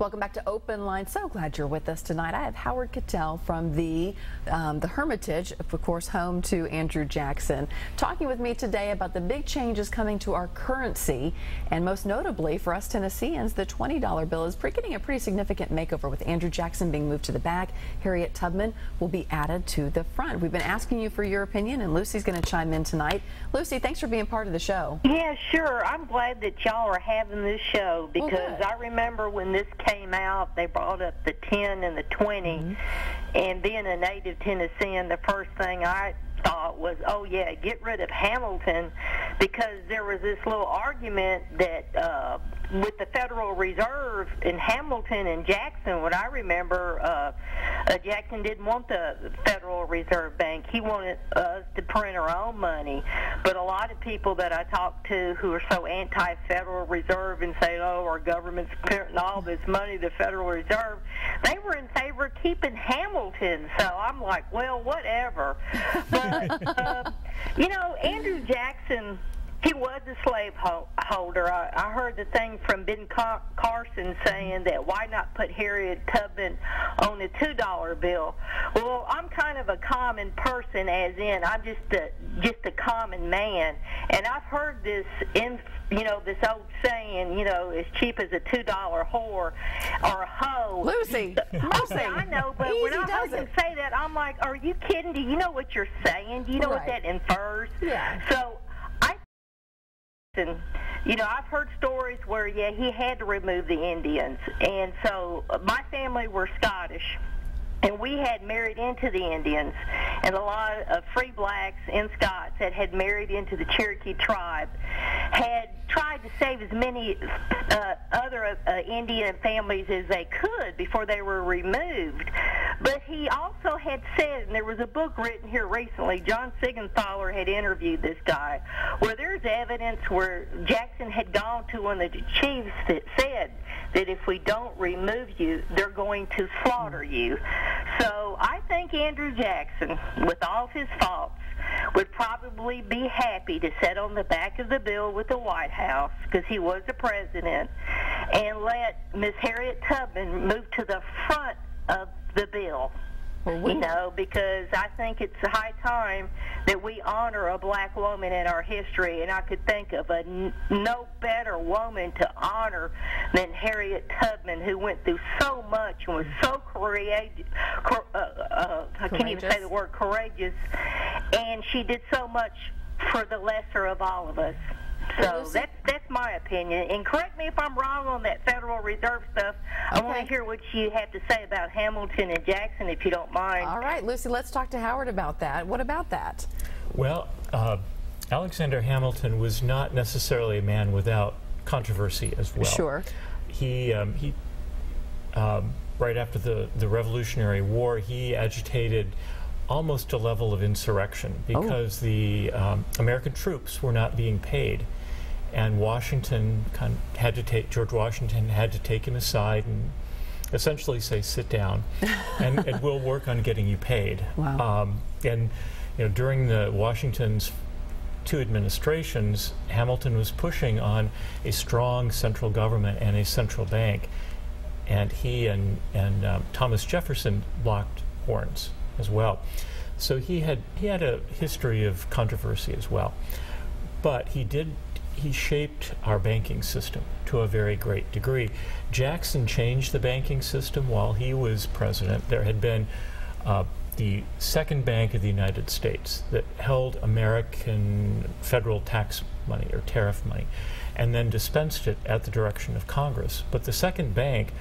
Welcome back to Open Line. So glad you're with us tonight. I have Howard Cattell from the Hermitage, of course, home to Andrew Jackson, talking with me today about the big changes coming to our currency, and most notably for us Tennesseans, the $20 bill is getting a pretty significant makeover, with Andrew Jackson being moved to the back. Harriet Tubman will be added to the front. We've been asking you for your opinion, and Lucy's going to chime in tonight. Lucy, thanks for being part of the show. Yeah, sure. I'm glad that y'all are having this show, because I remember when this came out, they brought up the 10 and the 20, and being a native Tennessean, the first thing I thought was, oh yeah, get rid of Hamilton, because there was this little argument that with the Federal Reserve in Hamilton and Jackson, what I remember, Jackson didn't want the Federal Reserve Bank. He wanted us to print our own money. But a lot of people that I talk to who are so anti-Federal Reserve and say, oh, our government's printing all this money, the Federal Reserve, they were in favor of keeping Hamilton. So I'm like, well, whatever. But, you know, Andrew Jackson, he was a slave holder. I heard the thing from Ben Carson saying that why not put Harriet Tubman on the $2 bill? Well, I'm kind of a common person, as in I'm just a common man, and I've heard this this old saying, as cheap as a $2 whore or a hoe. Lucy, I know, but when I heard him say that, I'm like, are you kidding? Do you know what you're saying? Do you know what that infers? Yeah. So I've heard stories where, he had to remove the Indians. And so my family were Scottish, and we had married into the Indians, and a lot of free blacks and Scots that had married into the Cherokee tribe had tried to save as many other Indian families as they could before they were removed. But he also had said, and there was a book written here recently, John Siegenthaler had interviewed this guy, where there's evidence where Jackson had gone to one of the chiefs that said that if we don't remove you, they're going to slaughter you. So I think Andrew Jackson, with all of his faults, would probably be happy to sit on the back of the bill with the White House, because he was the president, and let Miss Harriet Tubman move to the front of the bill. Because I think it's high time that we honor a black woman in our history, and I could think of no better woman to honor than Harriet Tubman, who went through so much and was so courageous. I can't even say the word courageous, and she did so much for the lesser of all of us. So that's my opinion. And correct me if I'm wrong on that Federal Reserve stuff. I want to hear what you have to say about Hamilton and Jackson, if you don't mind. All right, Lucy, let's talk to Howard about that. What about that? Well, Alexander Hamilton was not necessarily a man without controversy as well. Sure. He right after the Revolutionary War, he agitated almost a level of insurrection, because the American troops were not being paid, and Washington George Washington had to take him aside and essentially say, sit down and we'll work on getting you paid. Wow. And during the Washington's two administrations, Hamilton was pushing on a strong central government and a central bank, and he and Thomas Jefferson locked horns as well. So he had a history of controversy as well. But he shaped our banking system to a very great degree. Jackson changed the banking system while he was president. There had been the second bank of the United States that held American federal tax money or tariff money, and then dispensed it at the direction of Congress. But the second bank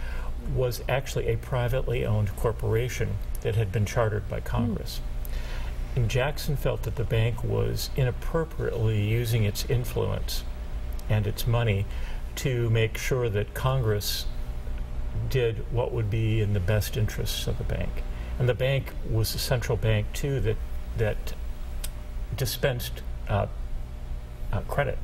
was actually a privately owned corporation that had been chartered by Congress. And Jackson felt that the bank was inappropriately using its influence and its money to make sure that Congress did what would be in the best interests of the bank. And the bank was a central bank, too, that dispensed credit.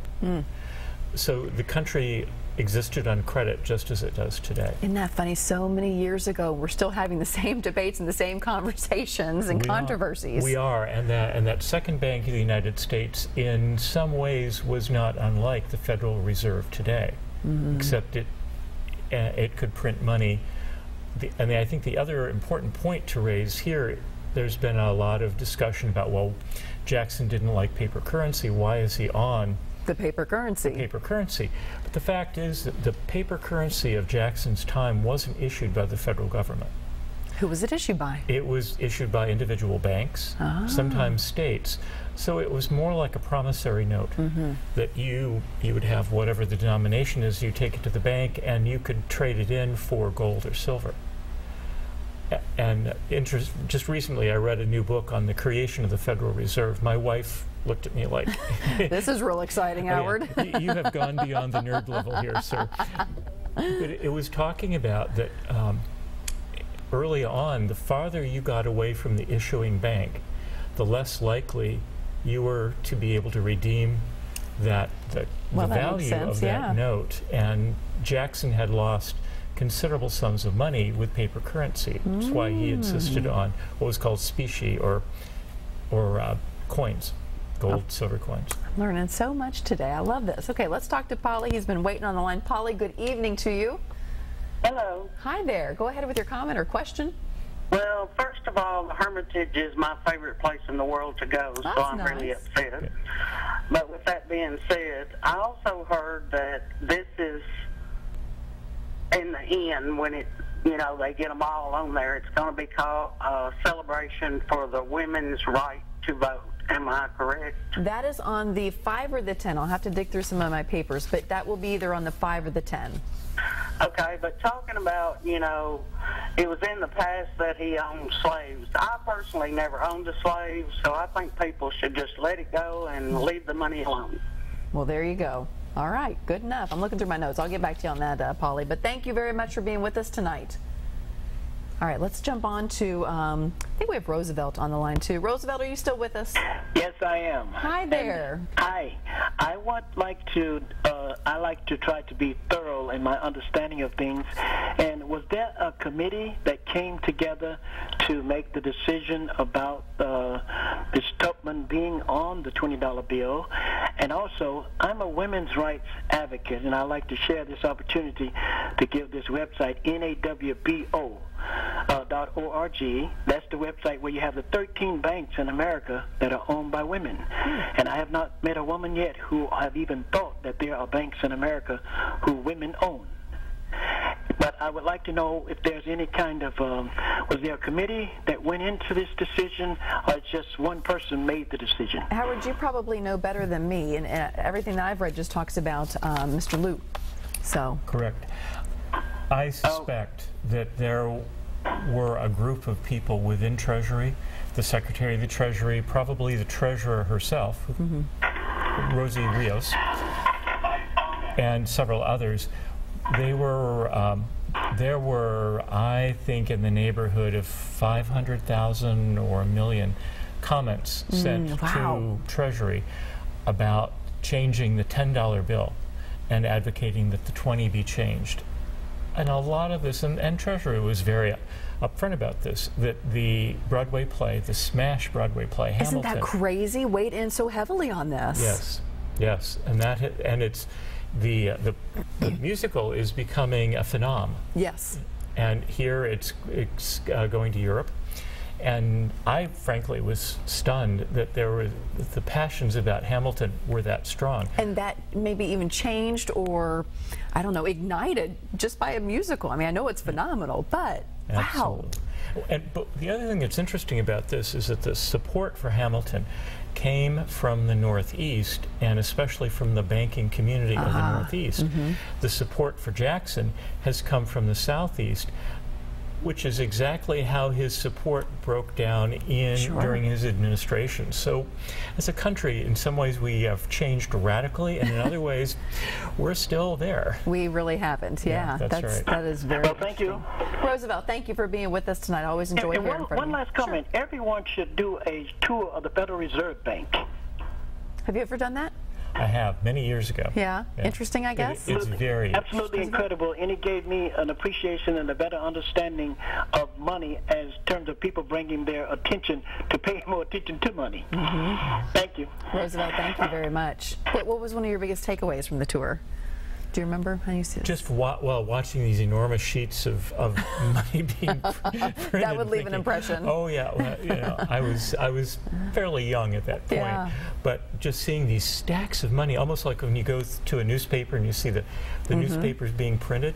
So the country existed on credit just as it does today. Isn't that funny? So many years ago, we're still having the same debates and the same conversations and controversies. We are, and that second bank of the United States in some ways was not unlike the Federal Reserve today, except it could print money. I think the other important point to raise here, there's been a lot of discussion about, well, Jackson didn't like paper currency. Why is he on the paper currency? Paper currency. But the fact is that the paper currency of Jackson's time wasn't issued by the federal government. Who was it issued by? It was issued by individual banks, sometimes states. So it was more like a promissory note that you would have whatever the denomination is, you take it to the bank, and you could trade it in for gold or silver. And just recently I read a new book on the creation of the Federal Reserve. My wife looked at me like, this is real exciting, Howard. Oh, yeah. You have gone beyond the nerd level here, sir. But it was talking about that early on, the farther you got away from the issuing bank, the less likely you were to be able to redeem the value of that note. And Jackson had lost considerable sums of money with paper currency. That's why he insisted on what was called specie, or coins, gold, silver coins. I'm learning so much today. I love this. Okay, let's talk to Polly. He's been waiting on the line. Polly, good evening to you. Hello. Hi there. Go ahead with your comment or question. Well, first of all, the Hermitage is my favorite place in the world to go, so I'm really upset. Okay. But with that being said, I also heard that this is, in the end, when it, they get them all on there, it's going to be called a celebration for the women's right to vote. Am I correct? That is on the 5 or the 10. I'll have to dig through some of my papers, but that will be either on the 5 or the 10. Okay, but talking about, it was in the past that he owned slaves. I personally never owned a slave, so I think people should just let it go and leave the money alone. Well, there you go. All right, good enough. I'm looking through my notes. I'll get back to you on that, Polly. But thank you very much for being with us tonight. All right, let's jump on to, I think we have Roosevelt on the line, too. Roosevelt, are you still with us? Yes, I am. Hi there. And hi. I like to try to be thorough in my understanding of things. And was there a committee that came together to make the decision about Ms. Tubman being on the $20 bill? And also, I'm a women's rights advocate, and I like to share this opportunity to give this website, NAWBO. .org. That's the website where you have the 13 banks in America that are owned by women. And I have not met a woman yet who have even thought that there are banks in America who women own. But I would like to know if there's any kind of, was there a committee that went into this decision, or just one person made the decision? Howard, you probably know better than me, and everything that I've read just talks about Mr. Liu. So. Correct. I suspect that there were a group of people within Treasury, the Secretary of the Treasury, probably the Treasurer herself, Rosie Rios, and several others. There were, I think, in the neighborhood of 500,000 or 1 million comments sent to Treasury about changing the $10 bill and advocating that the 20 be changed. And a lot of this, and Treasury was very upfront about this, that the Broadway play, the smash Broadway play, Hamilton. Isn't that crazy? Weighed in so heavily on this. Yes, yes, and it's the musical is becoming a phenom. Yes. And here it's going to Europe. And I, frankly, was stunned that the passions about Hamilton were that strong. And that maybe even changed or, I don't know, ignited just by a musical. I mean, I know it's phenomenal, but Absolutely. Wow. But the other thing that's interesting about this is that the support for Hamilton came from the Northeast, and especially from the banking community of the Northeast. The support for Jackson has come from the Southeast, which is exactly how his support broke down during his administration. So as a country, in some ways we have changed radically, and in other ways we're still there. We really haven't. Yeah, that's right. That is very Well, thank you. Roosevelt, thank you for being with us tonight. I always enjoy hearing from you. One last comment. Sure. Everyone should do a tour of the Federal Reserve Bank. Have you ever done that? I have, many years ago. Yeah, interesting, I guess. It's very absolutely incredible, and it gave me an appreciation and a better understanding of money as terms of people bringing their attention to paying more attention to money. Thank you. Roosevelt, thank you very much. What was one of your biggest takeaways from the tour? Do you remember how you see it? Just watching these enormous sheets of money being printed. That would leave an impression. Oh yeah, well, you know, I was fairly young at that point, Yeah. but just seeing these stacks of money, almost like when you go to a newspaper and you see the newspapers being printed,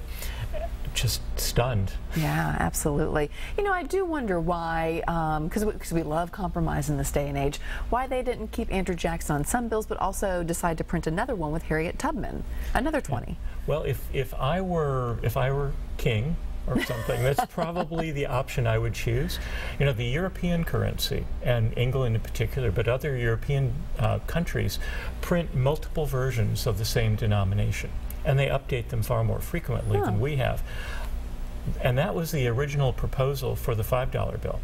just stunned. Yeah, absolutely. You know, I do wonder why, because we love compromise in this day and age, why they didn't keep Andrew Jackson on some bills, but also decide to print another one with Harriet Tubman, another 20. Well, if I were king or something, that's probably the option I would choose. You know, the European currency, and England in particular, but other European countries print multiple versions of the same denomination, and they update them far more frequently than we have. And that was the original proposal for the $5 bill.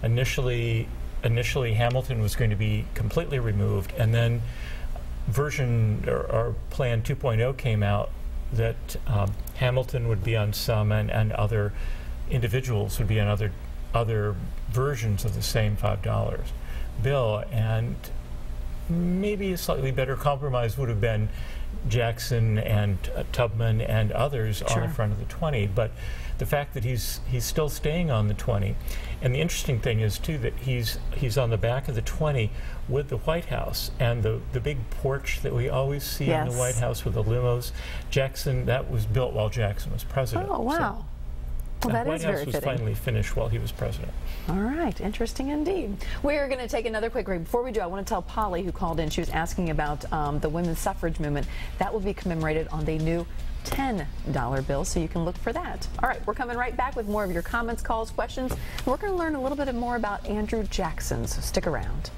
Initially Hamilton was going to be completely removed, and then version or Plan 2.0 came out that Hamilton would be on some, and other individuals would be on other versions of the same $5 bill. And maybe a slightly better compromise would have been Jackson and Tubman and others on the front of the 20, but the fact that he's still staying on the 20, and the interesting thing is too that he's on the back of the 20 with the White House and the big porch that we always see in the White House with the limos. Jackson, that was built while Jackson was president. Oh wow. So well, that White is House very was fitting. finally finished while he was president. All right, interesting indeed. We're going to take another quick break. Before we do, I want to tell Polly, who called in, she was asking about the women's suffrage movement. That will be commemorated on the new $10 bill, so you can look for that. All right, we're coming right back with more of your comments, calls, questions. And we're going to learn a little bit more about Andrew Jackson, so stick around.